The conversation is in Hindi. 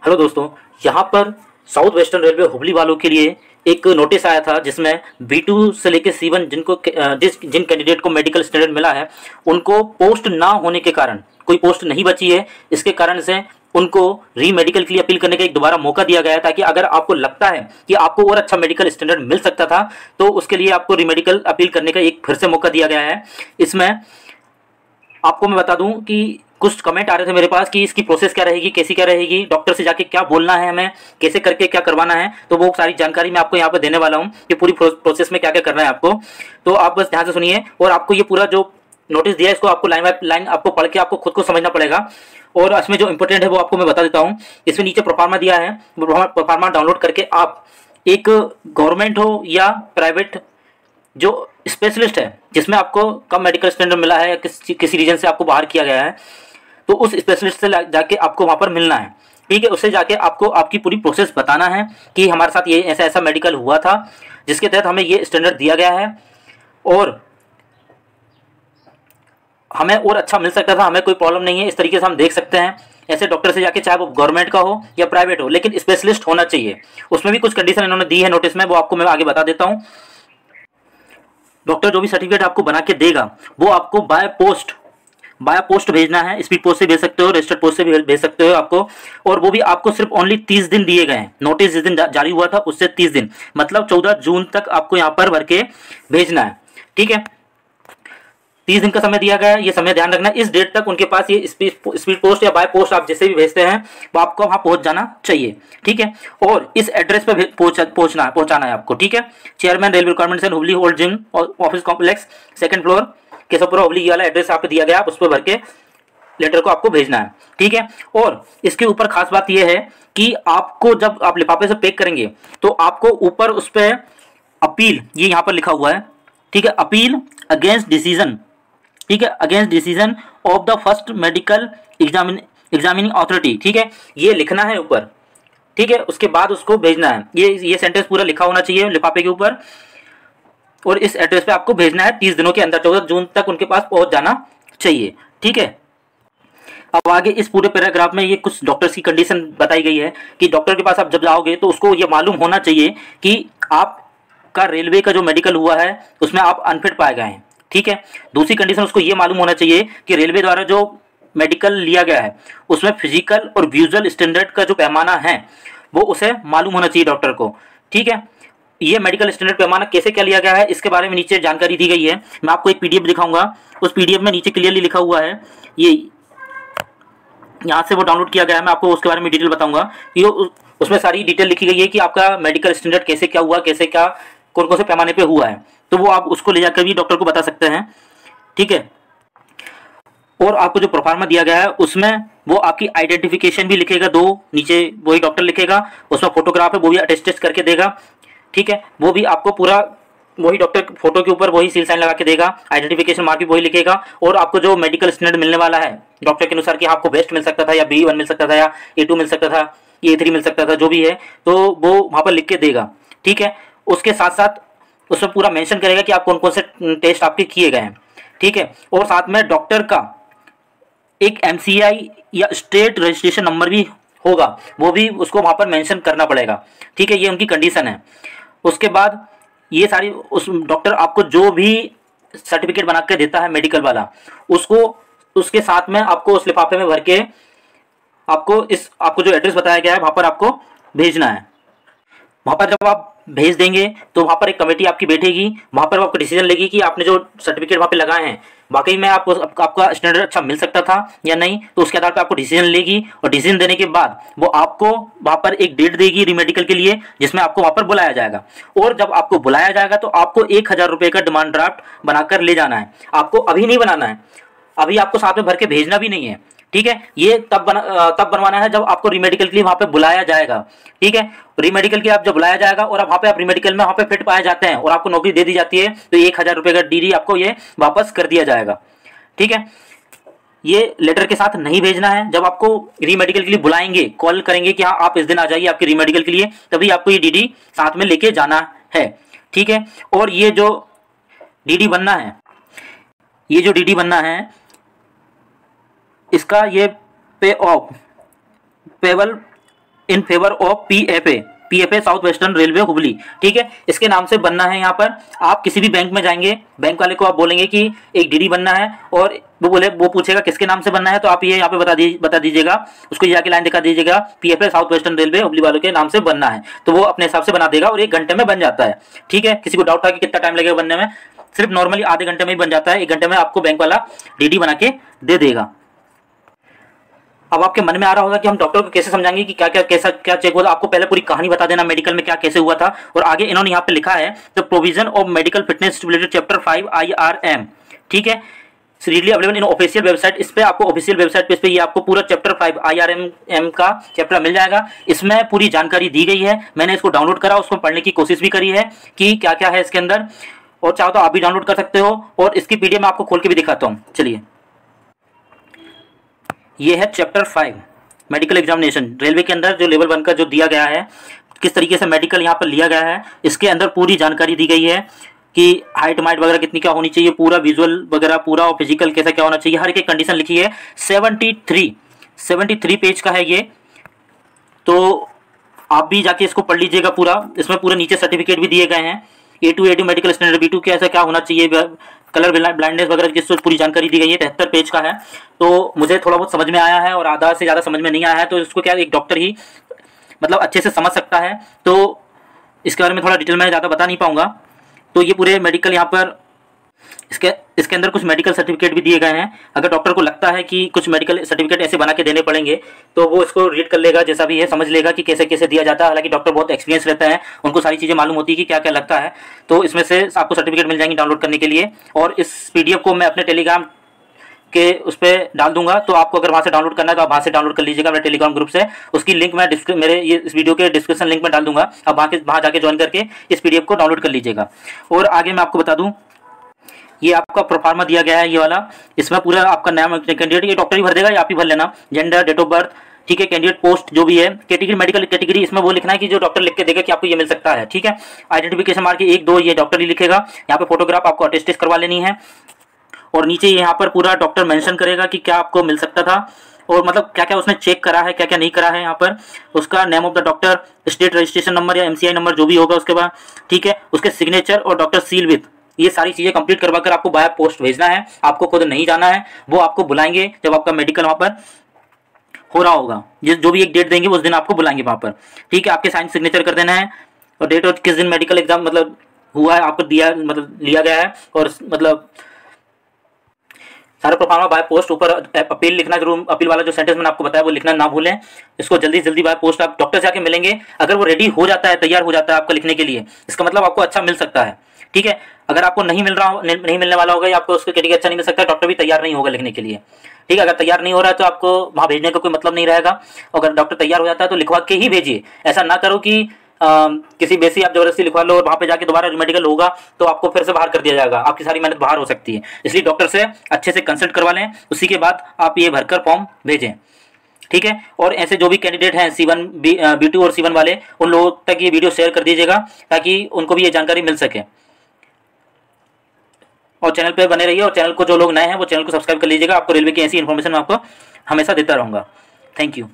हेलो दोस्तों, यहाँ पर साउथ वेस्टर्न रेलवे हुबली वालों के लिए एक नोटिस आया था जिसमें B2 से लेकर C1 जिन कैंडिडेट को मेडिकल स्टैंडर्ड मिला है उनको पोस्ट ना होने के कारण, कोई पोस्ट नहीं बची है, इसके कारण से उनको री मेडिकल के लिए अपील करने का एक दोबारा मौका दिया गया है, ताकि अगर आपको लगता है कि आपको और अच्छा मेडिकल स्टैंडर्ड मिल सकता था तो उसके लिए आपको री मेडिकल अपील करने का एक फिर से मौका दिया गया है। इसमें आपको मैं बता दूं कि कुछ कमेंट आ रहे थे मेरे पास कि इसकी प्रोसेस क्या रहेगी, कैसी क्या रहेगी, डॉक्टर से जाके क्या बोलना है, हमें कैसे करके क्या करवाना है। तो वो सारी जानकारी मैं आपको यहाँ पे देने वाला हूँ कि पूरी प्रोसेस में क्या क्या करना है आपको। तो आप बस ध्यान से सुनिए और आपको ये पूरा जो नोटिस दिया है इसको आपको लाइन बाय लाइन आपको पढ़ के आपको खुद को समझना पड़ेगा। और इसमें जो इंपॉर्टेंट है वो आपको मैं बता देता हूँ। इसमें नीचे प्रोफार्मा दिया है, प्रोफार्मा डाउनलोड करके आप एक गवर्नमेंट हो या प्राइवेट जो स्पेशलिस्ट है जिसमें आपको कम मेडिकल स्टैंडर्ड मिला है या किसी रीजन से आपको बाहर किया गया है, तो उस स्पेशलिस्ट से जाके आपको वहाँ पर मिलना है। ठीक है, उससे जाके आपको आपकी पूरी प्रोसेस बताना है कि हमारे साथ ये ऐसा ऐसा मेडिकल हुआ था जिसके तहत हमें ये स्टैंडर्ड दिया गया है और हमें और अच्छा मिल सकता था, हमें कोई प्रॉब्लम नहीं है, इस तरीके से हम देख सकते हैं। ऐसे डॉक्टर से जाके, चाहे वो गवर्नमेंट का हो या प्राइवेट हो, लेकिन स्पेशलिस्ट होना चाहिए। उसमें भी कुछ कंडीशन इन्होंने दी है नोटिस में, वो आपको मैं आगे बता देता हूँ। डॉक्टर जो भी सर्टिफिकेट आपको बना के देगा वो आपको बाय पोस्ट भेजना है। स्पीड पोस्ट से भेज सकते हो, रजिस्टर्ड पोस्ट से भी भेज सकते हो आपको। और वो भी आपको सिर्फ ओनली 30 दिन दिए गए हैं। नोटिस जिस दिन जारी हुआ था उससे 30 दिन, मतलब 14 जून तक आपको यहाँ पर भर के भेजना है। ठीक है, 30 दिन का समय दिया गया है, ये समय ध्यान रखना। इस डेट तक उनके पास ये स्पीड पोस्ट या बाय पोस्ट आप जैसे भी भेजते हैं वो आपको वहां पहुंच जाना चाहिए। ठीक है, और इस एड्रेस पे पहुंचाना है आपको। ठीक है, chairman railway requirements and Hubli old gym office complex, 2nd floor, Keshavpura Hubli, ये वाला एड्रेस आप दिया गया, आप उस पर भर के लेटर को आपको भेजना है। ठीक है, और इसके ऊपर खास बात यह है कि आपको जब आप लिफाफे से पैक करेंगे तो आपको ऊपर उस पर अपील, ये यहाँ पर लिखा हुआ है। ठीक है, अपील अगेंस्ट डिसीजन, ठीक है, against decision of the first medical examining authority. ठीक है, ये लिखना है ऊपर। ठीक है, उसके बाद उसको भेजना है। ये सेंटेंस पूरा लिखा होना चाहिए लिफाफे के ऊपर और इस एड्रेस पे आपको भेजना है 30 दिनों के अंदर, 14 जून तक उनके पास पहुंच जाना चाहिए। ठीक है, अब आगे इस पूरे पैराग्राफ में ये कुछ डॉक्टर्स की कंडीशन बताई गई है कि डॉक्टर के पास आप जब जाओगे तो उसको ये मालूम होना चाहिए कि आपका रेलवे का जो मेडिकल हुआ है उसमें आप अनफिट पाए गए हैं। ठीक है, दूसरी कंडीशन उसको ये मालूम होना चाहिए कि रेलवे द्वारा जो मेडिकल लिया गया है उसमें फिजिकल और विजुअल स्टैंडर्ड का जो पैमाना है वो उसे मालूम होना चाहिए डॉक्टर को। ठीक है, ये मेडिकल स्टैंडर्ड पैमाना कैसे क्या लिया गया है इसके बारे में नीचे जानकारी दी गई है। मैं आपको एक PDF दिखाऊंगा, उस PDF में नीचे क्लियरली लिखा हुआ है, ये यहाँ से वो डाउनलोड किया गया है। मैं आपको उसके बारे में डिटेल बताऊंगा। ये उसमें सारी डिटेल लिखी गई है कि आपका मेडिकल स्टैंडर्ड कैसे क्या हुआ, कैसे क्या कौन कौन से पैमाने पे हुआ है, तो वो आप उसको ले जाकर भी डॉक्टर को बता सकते हैं। ठीक है, और आपको जो प्रोफार्मा दिया गया है उसमें वो आपकी आइडेंटिफिकेशन भी लिखेगा, 2 नीचे वही डॉक्टर लिखेगा, उसमें फोटोग्राफ है वो भी अटेस्ट करके देगा। ठीक है, वो भी आपको पूरा वही डॉक्टर फोटो के ऊपर वही सील साइन लगा के देगा, आइडेंटिफिकेशन मार्क भी वही लिखेगा। और आपको जो मेडिकल स्टैंडर्ड मिलने वाला है डॉक्टर के अनुसार कि आपको बेस्ट मिल सकता था या B1 मिल सकता था या A2 मिल सकता था, A3 मिल सकता था, जो भी है तो वो वहाँ पर लिख के देगा। ठीक है, उसके साथ साथ उसमें पूरा मेंशन करेगा कि आप कौन कौन से टेस्ट आपके किए गए हैं। ठीक है, और साथ में डॉक्टर का एक MCI या स्टेट रजिस्ट्रेशन नंबर भी होगा, वो भी उसको वहाँ पर मेंशन करना पड़ेगा। ठीक है, ये उनकी कंडीशन है। उसके बाद ये सारी उस डॉक्टर आपको जो भी सर्टिफिकेट बना के देता है मेडिकल वाला, उसको उसके साथ में आपको उस लिफाफे में भर के आपको जो एड्रेस बताया गया है वहाँ पर आपको भेजना है। वहाँ पर जब आप भेज देंगे तो वहाँ पर एक कमेटी आपकी बैठेगी, वहाँ पर आपको डिसीजन लेगी कि आपने जो सर्टिफिकेट वहाँ पे लगाए हैं वाकई में आपका स्टैंडर्ड अच्छा मिल सकता था या नहीं, तो उसके आधार पर आपको डिसीजन लेगी। और डिसीजन देने के बाद वो आपको वहाँ पर एक डेट देगी रीमेडिकल के लिए, जिसमें आपको वहाँ पर बुलाया जाएगा। और जब आपको बुलाया जाएगा तो आपको 1000 रुपये का डिमांड ड्राफ्ट बनाकर ले जाना है। आपको अभी नहीं बनाना है, अभी आपको साथ में भर के भेजना भी नहीं है। ठीक है, ये तब बनवाना है जब आपको रीमेडिकल के लिए वहाँ पे बुलाया जाएगा। ठीक है, रीमेडिकल के आप जब बुलाया जाएगा और वहाँ पे आप रीमेडिकल में वहाँ पे फिट पाए जाते हैं और आपको नौकरी दे दी जाती है तो 1000 रुपये का DD आपको ये वापस कर दिया जाएगा। ठीक है, ये लेटर के साथ नहीं भेजना है। जब आपको रीमेडिकल के लिए बुलाएंगे, कॉल करेंगे कि हाँ आप इस दिन आ जाइए आपके रीमेडिकल के लिए, तभी आपको ये DD साथ में लेके जाना है। ठीक है, और ये जो DD बनना है, ये जो DD बनना है इसका ये payable in favour of PFA south western railway Hubli. ठीक है, इसके नाम से बनना है। यहाँ पर आप किसी भी बैंक में जाएंगे, बैंक वाले को आप बोलेंगे कि एक डीडी बनना है, और वो पूछेगा किसके नाम से बनना है, तो आप ये यहाँ पे बता दीजिएगा, उसको जाके लाइन दिखा दीजिएगा PFA south western railway Hubli वालों के नाम से बनना है, तो वो अपने हिसाब से बना देगा और 1 घंटे में बन जाता है। ठीक है, किसी को डाउट था कि कितना टाइम लगेगा बनने में, सिर्फ नॉर्मली आधे घंटे में ही बन जाता है। 1 घंटे में आपको बैंक वाला डीडी बना के दे देगा। अब आपके मन में आ रहा होगा कि हम डॉक्टर को कैसे समझाएंगे कि क्या चेक हुआ था। आपको पहले पूरी कहानी बता देना मेडिकल में क्या कैसे हुआ था, और आगे इन्होंने यहाँ पे लिखा है the provision of medical fitness stipulated chapter 5 IRM। ठीक है, readily available in official website. इस पे आपको ऑफिशियल वेबसाइट पे ये आपको पूरा चैप्टर 5 IRM का चैप्टर मिल जाएगा। इसमें पूरी जानकारी दी गई है। मैंने इसको डाउनलोड करा, उसको पढ़ने की कोशिश भी करी है कि क्या क्या है इसके अंदर, और चाहो तो आप भी डाउनलोड कर सकते हो, और इसकी PDF मैं आपको खोल के भी दिखाता हूँ। चलिए, ये है चैप्टर 5 मेडिकल एग्जामिनेशन। रेलवे के अंदर जो लेवल 1 का जो दिया गया है, किस तरीके से मेडिकल यहाँ पर लिया गया है, इसके अंदर पूरी जानकारी दी गई है कि हाइट माइट वगैरह कितनी क्या होनी चाहिए, पूरा विजुअल वगैरह पूरा, और फिजिकल कैसा क्या होना चाहिए, हर एक कंडीशन लिखी है। 73 पेज का है ये, तो आप भी जाके इसको पढ़ लीजिएगा पूरा। इसमें पूरे नीचे सर्टिफिकेट भी दिए गए हैं, A2 मेडिकल स्टैंडर्ड, B2 कैसा क्या होना चाहिए, कलर ब्लाइंडनेस वगैरह की पूरी जानकारी दी गई है। 73 पेज का है, तो मुझे थोड़ा बहुत समझ में आया है और आधा से ज़्यादा समझ में नहीं आया है, तो इसको क्या एक डॉक्टर ही मतलब अच्छे से समझ सकता है। तो इसके बारे में थोड़ा डिटेल में ज़्यादा बता नहीं पाऊंगा। तो ये पूरे मेडिकल यहाँ पर इसके अंदर कुछ मेडिकल सर्टिफिकेट भी दिए गए हैं। अगर डॉक्टर को लगता है कि कुछ मेडिकल सर्टिफिकेट ऐसे बना के देने पड़ेंगे, तो वो इसको रीड कर लेगा, जैसा भी है समझ लेगा कि कैसे कैसे दिया जाता है। हालांकि डॉक्टर बहुत एक्सपीरियंस रहता है, उनको सारी चीज़ें मालूम होती है कि क्या क्या लगता है। तो इसमें से आपको सर्टिफिकेट मिल जाएंगे डाउनलोड करने के लिए, और इस PDF को मैं अपने टेलीग्राम के उस पर डाल दूंगा। तो आपको अगर वहाँ से डाउनलोड करना है तो आप वहाँ से डाउनलोड कर लीजिएगा मेरे टेलीग्राम ग्रुप से। उसकी लिंक मैं मेरे ये इस वीडियो के डिस्क्रिप्शन लिंक में डाल दूंगा। आप वहाँ जाके ज्वाइन करके इस PDF को डाउनलोड कर लीजिएगा। और आगे मैं आपको बता दूँ, ये आपका प्रोफार्मा दिया गया है ये वाला, इसमें पूरा आपका नाम कैंडिडेट, ये डॉक्टर ही भर देगा या आप ही भर लेना, जेंडर, डेट ऑफ बर्थ, ठीक है, कैंडिडेट पोस्ट जो भी है, कैटेगरी मेडिकल कैटेगरी इसमें वो लिखना है कि जो डॉक्टर लिख के देगा कि आपको ये मिल सकता है। ठीक है, आइडेंटिफिकेशन मार्क 1 2 ये डॉक्टर ही लिखेगा। यहाँ पे फोटोग्राफ आपको अटेस्टेड करवा लेनी है, और नीचे यहाँ पर पूरा डॉक्टर मेंशन करेगा कि क्या आपको मिल सकता था, और मतलब क्या क्या उसने चेक करा है, क्या क्या नहीं करा है। यहाँ पर उसका name of the doctor, state registration number या MCI नंबर जो भी होगा उसके बाद, ठीक है, उसके सिग्नेचर और डॉक्टर सील विथ, ये सारी चीज़ें कंप्लीट करवा कर आपको बाय पोस्ट भेजना है। आपको खुद नहीं जाना है, वो आपको बुलाएंगे जब आपका मेडिकल वहाँ पर हो रहा होगा। जो भी एक डेट देंगे उस दिन आपको बुलाएंगे वहाँ पर। ठीक है, आपके साइन सिग्नेचर कर देना है, और डेट और किस दिन मेडिकल एग्जाम मतलब हुआ है आपको दिया मतलब लिया गया है, और मतलब सारा प्रोफार्मा बाय पोस्ट ऊपर अपील लिखना जरूर, अपील वाला जो सेंटेंस मैंने आपको बताया वो लिखना ना भूलें। इसको जल्दी जल्दी बाय पोस्ट आप डॉक्टर से आके मिलेंगे। अगर वो रेडी हो जाता है, तैयार हो जाता है आपको लिखने के लिए, इसका मतलब आपको अच्छा मिल सकता है। ठीक है, अगर आपको नहीं मिल रहा हो, नहीं मिलने वाला होगा या आपको उसके कैटेगरी अच्छा नहीं मिल सकता, डॉक्टर भी तैयार नहीं होगा लिखने के लिए। ठीक है, अगर तैयार नहीं हो रहा है तो आपको वहाँ भेजने का कोई मतलब नहीं रहेगा। अगर डॉक्टर तैयार हो जाता है तो लिखवा के ही भेजिए। ऐसा ना करो कि किसी बेसी आप जबरदस्ती लिखवा लो और वहाँ पे जाके दोबारा मेडिकल होगा तो आपको फिर से बाहर कर दिया जाएगा, आपकी सारी मेहनत बाहर हो सकती है। इसलिए डॉक्टर से अच्छे से कंसल्ट करवा लें, उसी के बाद आप ये भरकर फॉर्म भेजें। ठीक है, और ऐसे जो भी कैंडिडेट हैं C1 B2 और C1 वाले, उन लोगों तक ये वीडियो शेयर कर दीजिएगा ताकि उनको भी ये जानकारी मिल सके। और चैनल पे बने रहिए, और चैनल को जो लोग नए हैं वो चैनल को सब्सक्राइब कर लीजिएगा। आपको रेलवे की ऐसी इन्फॉर्मेशन मैं आपको हमेशा देता रहूँगा। Thank you.